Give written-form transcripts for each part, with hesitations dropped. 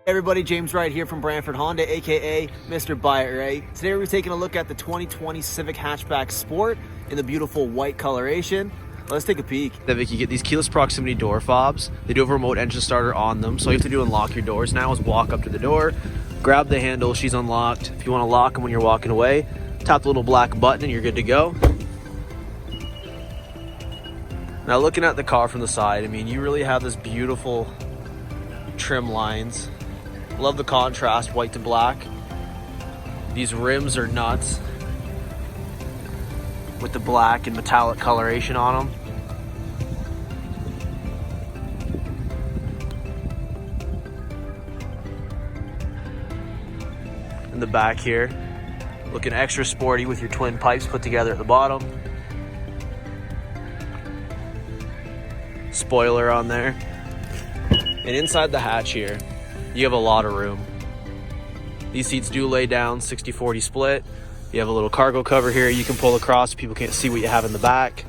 Hey everybody, James Wright here from Brantford Honda, aka Mr.BuyitWright. Today we're taking a look at the 2020 Civic Hatchback Sport in the beautiful white coloration. Let's take a peek. Civic, you get these keyless proximity door fobs. They do have a remote engine starter on them, so all you have to do to unlock your doors now is walk up to the door, grab the handle, she's unlocked. If you want to lock them when you're walking away, tap the little black button and you're good to go. Now looking at the car from the side, I mean, you really have this beautiful trim lines. Love the contrast, white to black. These rims are nuts with the black and metallic coloration on them. In the back here, looking extra sporty with your twin pipes put together at the bottom. Spoiler on there. And inside the hatch here, you have a lot of room. These seats do lay down 60-40 split. You have a little cargo cover here you can pull across so people can't see what you have in the back.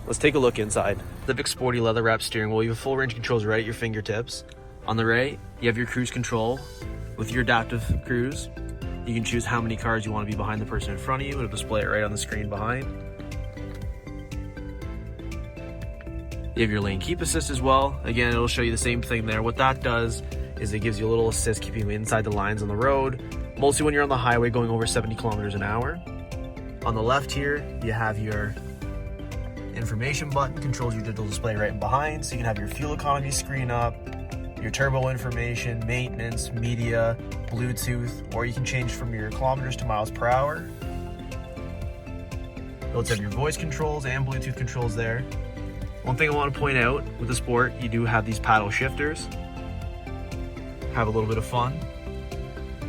Let's take a look inside. The big sporty leather wrapped steering wheel. You have full range controls right at your fingertips. On the right, you have your cruise control with your adaptive cruise. You can choose how many cars you want to be behind the person in front of you. It'll display it right on the screen behind. You have your lane keep assist as well. Again, it'll show you the same thing there. What that does is it gives you a little assist keeping you inside the lines on the road, mostly when you're on the highway going over 70 kilometers an hour. On the left here, you have your information button, controls your digital display right behind, so you can have your fuel economy screen up, your turbo information, maintenance, media, Bluetooth, or you can change from your kilometers to miles per hour. You'll also have your voice controls and Bluetooth controls there. One thing I want to point out with the Sport, you do have these paddle shifters. Have a little bit of fun.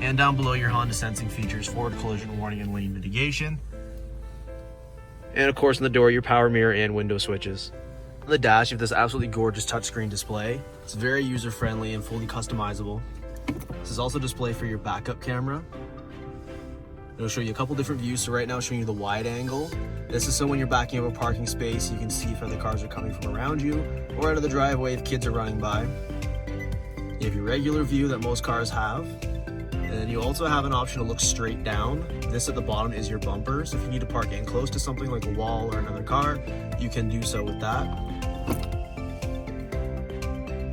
And down below, your Honda sensing features, forward collision warning and lane mitigation. And of course, in the door, your power mirror and window switches. On the dash, you have this absolutely gorgeous touchscreen display. It's very user-friendly and fully customizable. This is also a display for your backup camera. It'll show you a couple different views. So right now, it's showing you the wide angle. This is so when you're backing up a parking space, you can see if other cars are coming from around you or out of the driveway if kids are running by. You have your regular view that most cars have. And then you also have an option to look straight down. This at the bottom is your bumper. So if you need to park in close to something like a wall or another car, you can do so with that.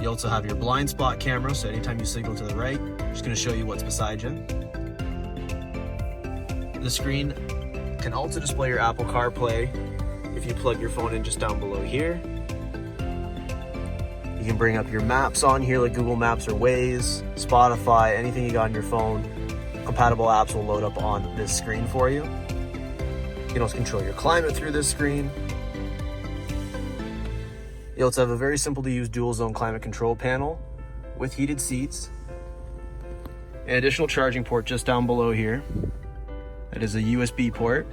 You also have your blind spot camera. So anytime you signal to the right, it's going to show you what's beside you. The screen can also display your Applecarplay if you plug your phone in just down below here. You can bring up your maps on here like Google Maps or Waze, Spotify, anything you got on your phone. Compatible apps will load up on this screen for you. You can also control your climate through this screen. You also have a very simple to use dual zone climate control panel with heated seats. An additional charging port just down below here. That is a USB port.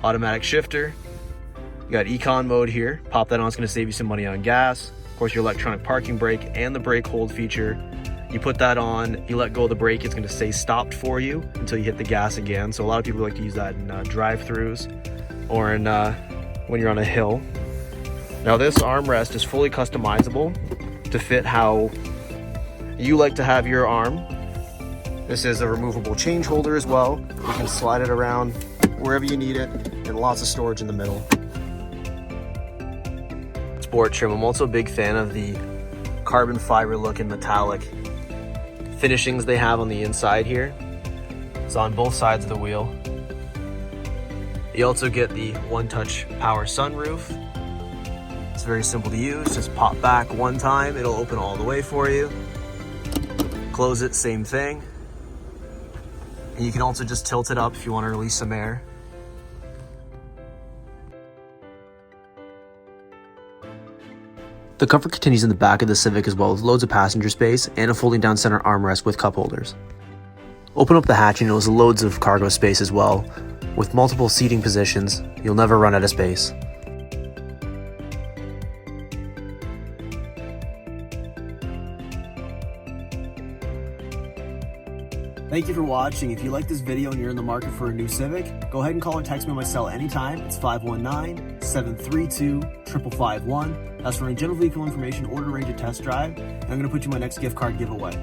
Automatic shifter. You got econ mode here. Pop that on, it's going to save you some money on gas. Of course, your electronic parking brake and the brake hold feature. You put that on, you let go of the brake, it's going to stay stopped for you until you hit the gas again. So a lot of people like to use that in drive-thrus or in when you're on a hill. Now this armrest is fully customizable to fit how you like to have your arm. This is a removable change holder as well. You can slide it around wherever you need it, and lots of storage in the middle. Sport trim. I'm also a big fan of the carbon fiber look and metallic finishings they have on the inside here. It's on both sides of the wheel. You also get the one-touch power sunroof. It's very simple to use. Just pop back one time, it'll open all the way for you. Close it, same thing. And you can also just tilt it up if you want to release some air. The comfort continues in the back of the Civic as well, with loads of passenger space and a folding down center armrest with cup holders. Open up the hatch and there's loads of cargo space as well. With multiple seating positions, you'll never run out of space. Thank you for watching. If you like this video and you're in the market for a new Civic, go ahead and call or text me on my cell anytime. It's 519-732-5551. That's for any general vehicle information or to arrange a test drive. And I'm going to put you in my next gift card giveaway.